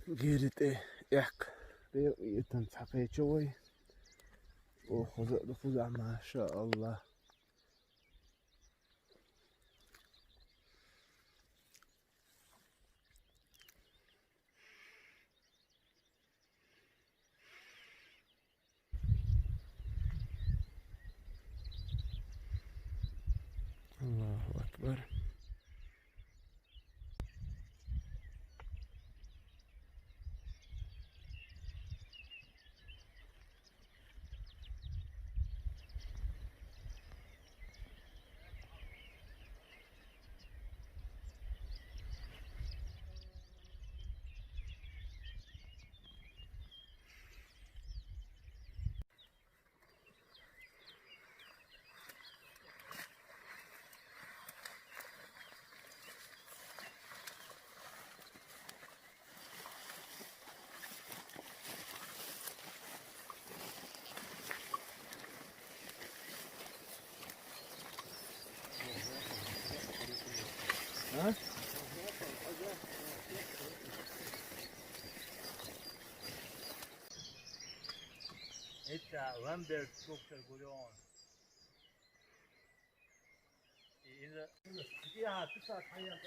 غيرت ايه يحك يتنسحقيت شوي وخذ ما شاء الله. الله أكبر. ها؟ Etta Lambert doktor Golion. إذا فيها 9 حيات.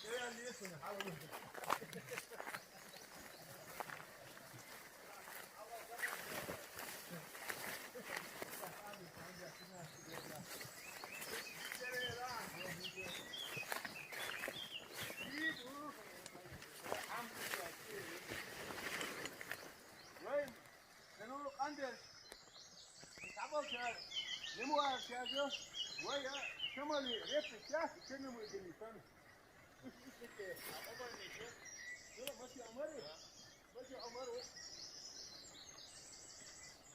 يعني يسمع حاول. ويا شمالي ريف الشاف كنا مدني فن ايش كده عمر نيجي يلا ماشي عمر ماشي عمر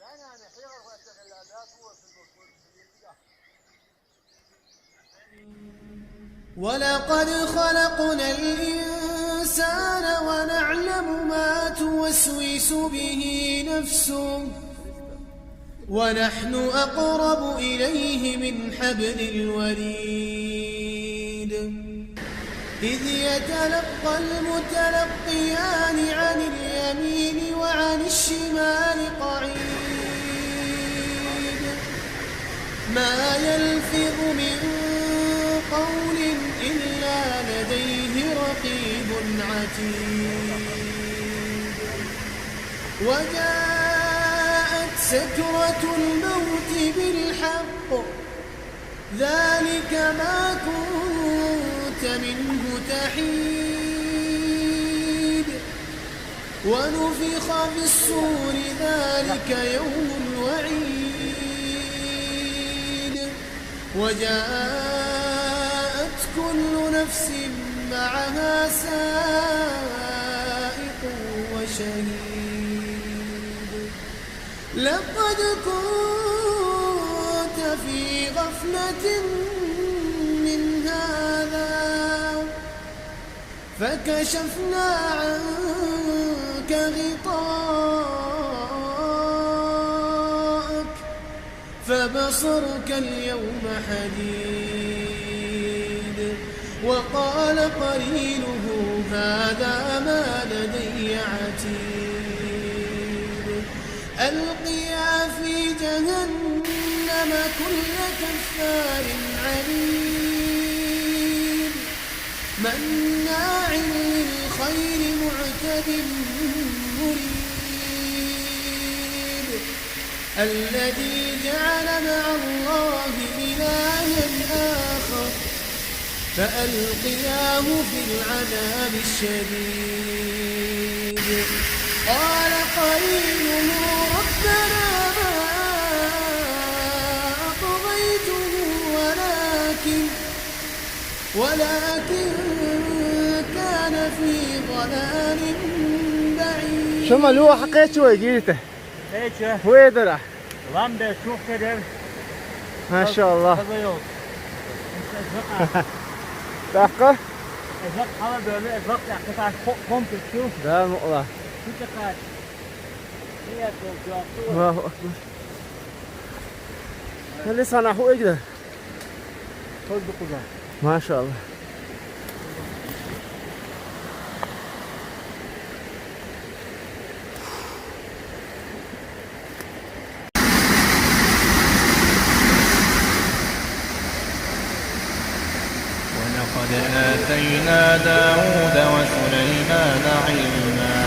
انا خير واشتغل الاداه هو في الدكتور ولقد خلقنا الإنسان ونعلم ما توسوس به نفسه ونحن أقرب إليه من حبل الوريد إذ يتلقى المتلقيان عن اليمين وعن الشمال قعيد ما يلفظ من قول إلا لديه رقيب عتيد وجاءت سكرة الموت بالحق ذلك ما كنت منه تحيد ونفخ في الصور ذلك يوم الوعيد وجاءت كل نفس معها سائق وشهيد لقد كنت في غفلة من هذا فكشفنا عنك غطاءك فبصرك اليوم حديد وقال قرينه هذا ما لدي عتيد ألقيا في جهنم كل كفار عنيد مناع للخير معتد مريد الذي جعل مع الله إلها آخر فألقياه في العذاب الشديد قال قرينه ربنا ما أطغيته ولكن كان في ضلال بعيد. شو لو حقيت شوي جيته ايش ويدرا لامبر شوف كده ما شاء الله دقة ازق حاول böyle ازق قطع komple شوف ده نقطة شو تقال هي توجه الله أكبر اللي صنعوا إيه ده خذ بقزة ما شاء الله آتينا داود وسليمان علما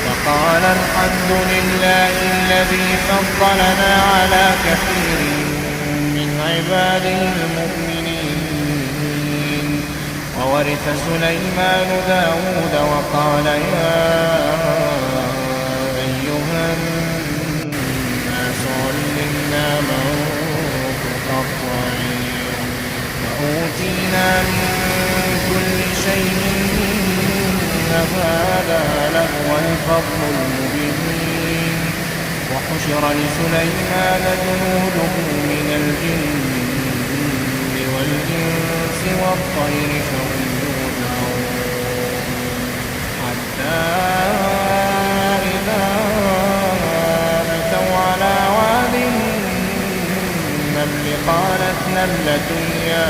وقال الحمد لله الذي فضلنا على كثير من عباده المؤمنين وورث سليمان داود وقال يا أيها الناس علمنا منطق الطير وأوتينا من كل شيء إن هذا لهو الفضل المبين وحشر لسليمان جنوده من الجن والإنس والطير فهم يوزعون حتى إذا أتوا على واد النمل قالت نملة يا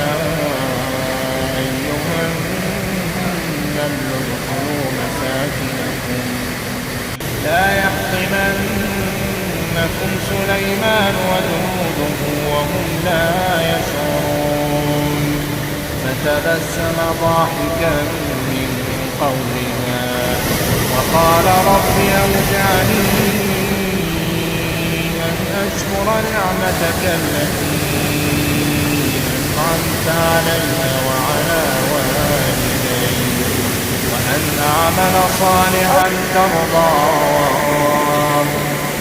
أيها النمل ادخلوا مساكنكم لا يحطمنكم سليمان وجنوده وهم لا يشعرون فتبسم ضاحكا من قولها وقال رب أوزعني أن أشكر نعمتك التي أنعمت علي وعلى والدي وأن أعمل صالحا ترضاه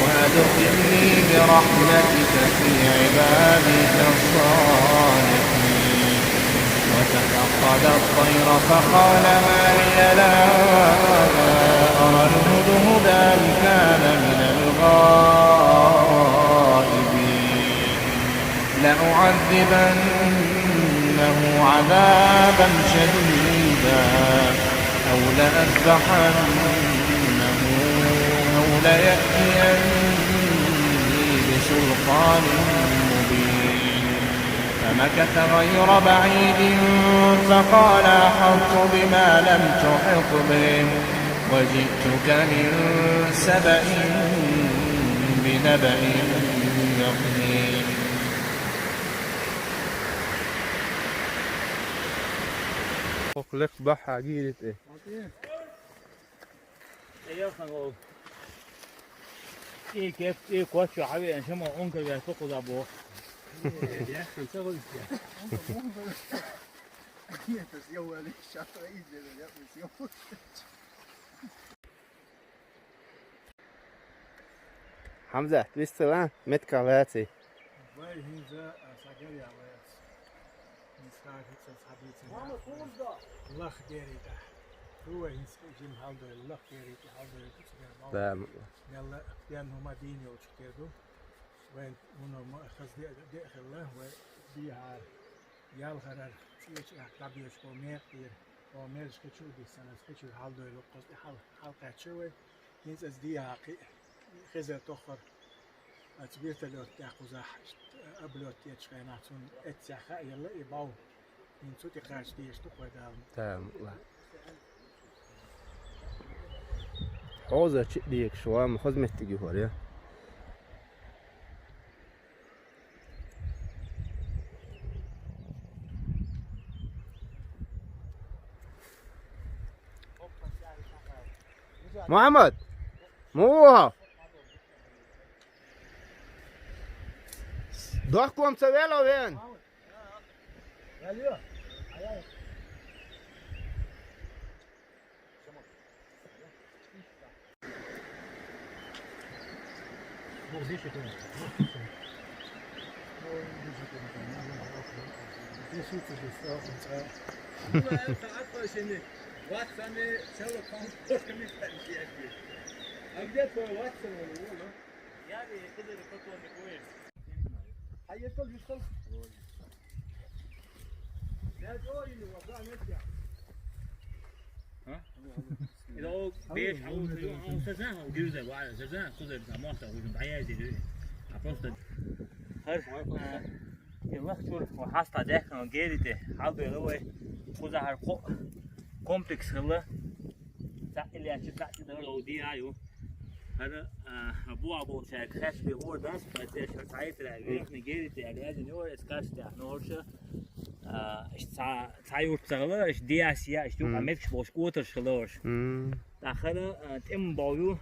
وأدخلني برحمتك في عبادك الصالحين وتفقد الطير فقال ما لي لا أرى الهدهد أم كان من الغائبين لأعذبنه عذابا شديدا أو لأذبحنه أو ليأتيني بسلطان مبين فمكث غير بعيد فقال أحطت بما لم تحط به وجئتك من سبأ بنبأ يقين Lek baxa girit e. إيه كوتش حبيبي أنا شو أنك جاي فوق أبوه. Hamza, twist lan, met kalati. الله خيري ده هو ينسجم هذا الله خيري هذا يكتب Tamam. يلا لأنه ما ديني وشكله وين ما أخذ دي خله وبيها يال خرر شيء أكتبيه شو مير وميرش كشوا دي سنة كشوا هذا يلقص حال كشوا ينس أزديها خزر تخر أتبيت له تأخذ قبل تيجي اتسخ يلا يباو من صوتي خارج ديش تقوى دام Tamam. حوزة ديك شو ما خذ متجي هوريا. محمد موها ضحكم سويلا وين إذا هو بيش أو سزان أو جوزة وعلى سزان كذا بسموته وجم بعيادي ده عرفت هر الوقت شو وحاسة ده كان جيرته حاضر هو كذا هرقو كومبلكس خلا اللي عشان تعطي ده لو دي أيوه هذا أبو شاك خاش بهور بس بس عايز تعرف نجيرته يعني هذا نور إسكاش ده نورشة ich zwei Uhr zahler, ich DSA, ich tue mit was Gutes gelöst. Daher im Bau,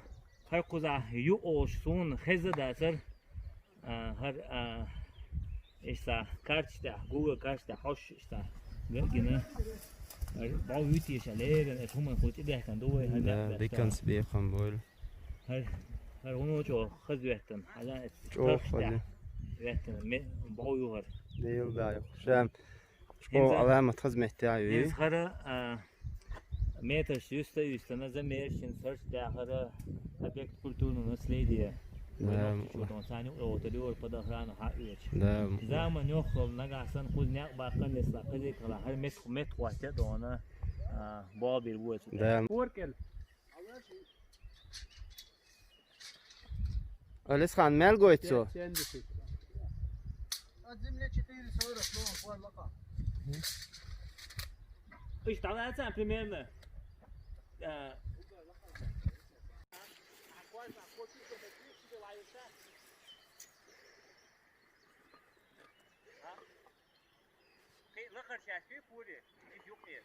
her kuza aus so Heze dasser, her ich sag Karte, Google Karte, Haus ist da, genau. Bau Hütte ist allein, es haben gut Idee kann du. Die kannst du bekommen wollen. Her هونو جو خذوهتن على جو خذ وهتن باويوهر ديل بايو شام شكو علامة خزمة تاعي إنس خرا متر يستا نزميرشين سرش داخل أبيك كلتون نسليدية شو دون ثاني أو تدور بدهران حقيقة زمان يخل نجاسن خذ نيك باقن لسه كذي كلا هر مت وقت دونا بابي الوقت فوركل أليس خان مال قويتسو إيش تعال هاتين بريميرنا ذكر شاشة فوري إيش يقير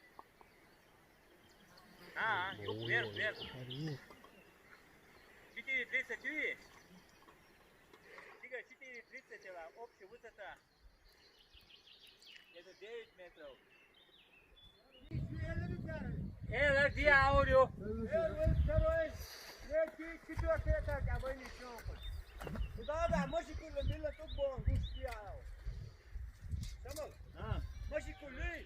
يقير شتي تريسة توي شتي تريسة تلا أوبشي وسطا это 9 метров. Это где аудио? Второй, третий, четвертый этаж, а вы ничего. Да, можешь кулы, мило тут был, успел. Tamam. Можешь кулы.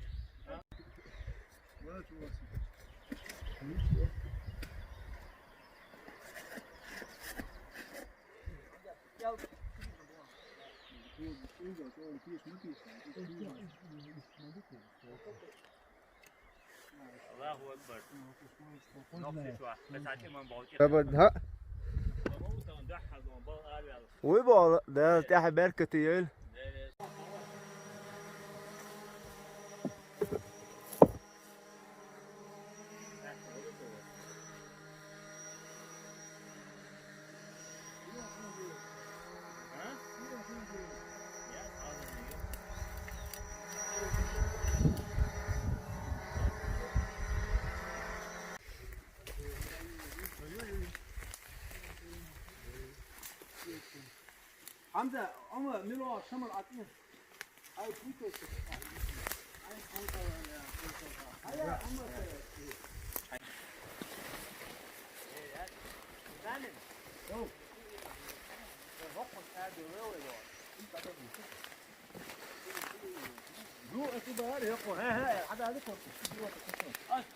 الله أكبر. بدها ويبقى ده تاعي بركة يل حمزة عمر ملوا شمر عطيه هاي بوتو هاي عمر جو اعتبار يقو ها هذا هذا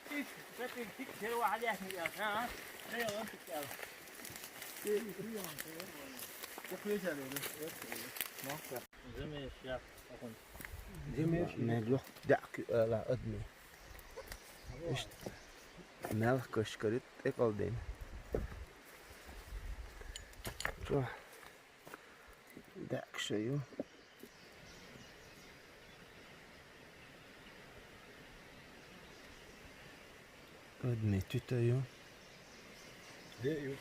كيف فاتن كيك هي واحد يحمي ها هي وانت تعرف ملوخ دعك على أدمي إيش ملح كشكرت إقل دين شو دعك شيء أدمي تتايو ديو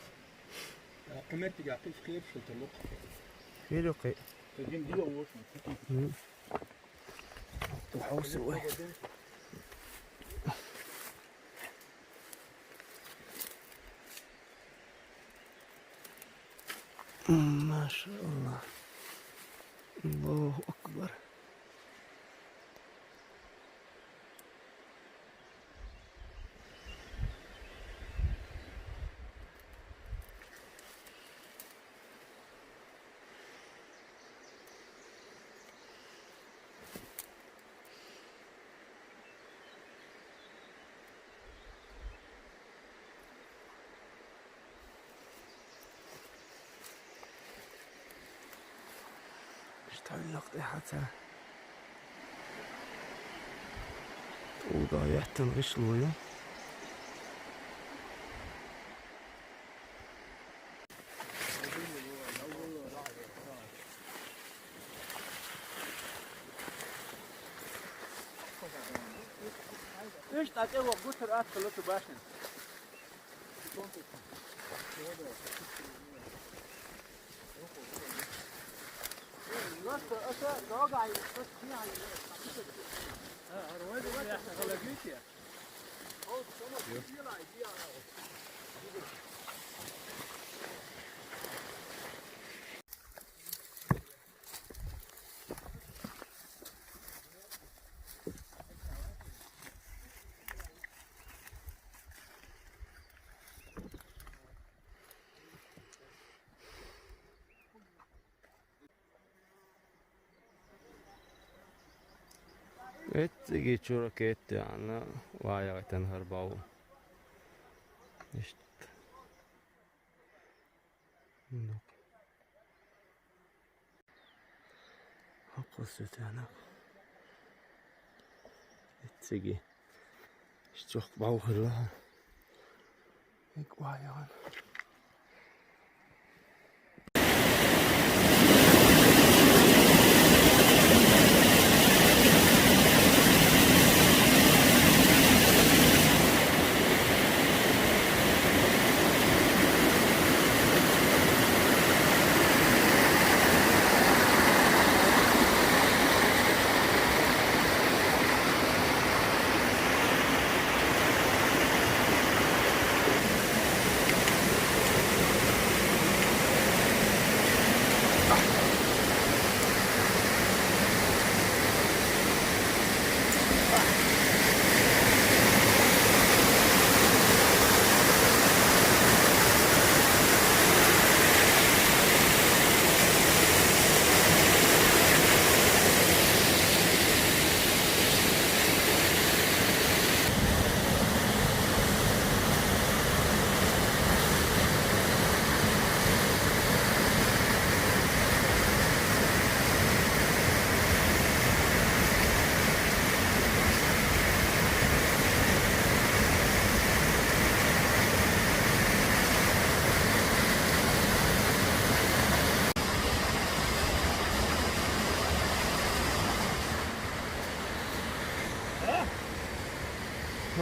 كمان تيجي عقيف كيف شو تلوق كيلو قي تجين ديو وش تحوس واحد ما شاء الله الله أكبر تعلق حتى وضايعت الغشلوية ايش تعطيه وقت رأت خلص باشن Etigi çura ketti yani vayaktan harbavu. İşte. Haklısın yani. Etigi. İşte çok bağırlı. İlk vayan.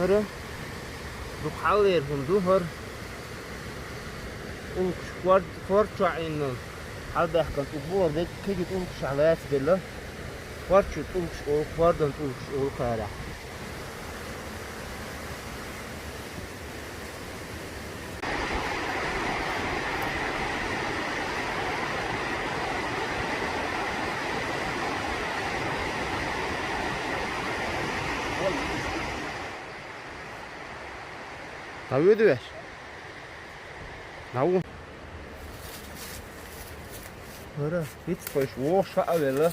Hara duxalir hundu har un kwarcha in hada kan ubur de kidi un shalat billa kwarcha un kwardan un qara Tabii ödüver. Navu. Hara hiç hoş woşa avela.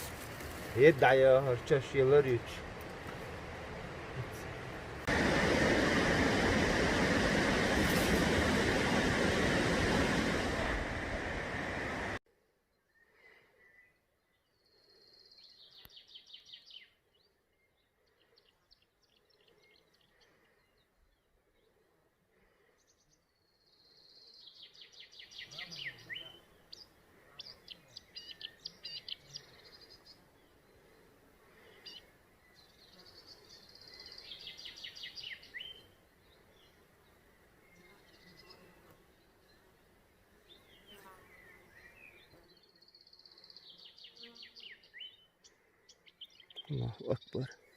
Yedaya harça şeyler hiç. Allahu Ekber.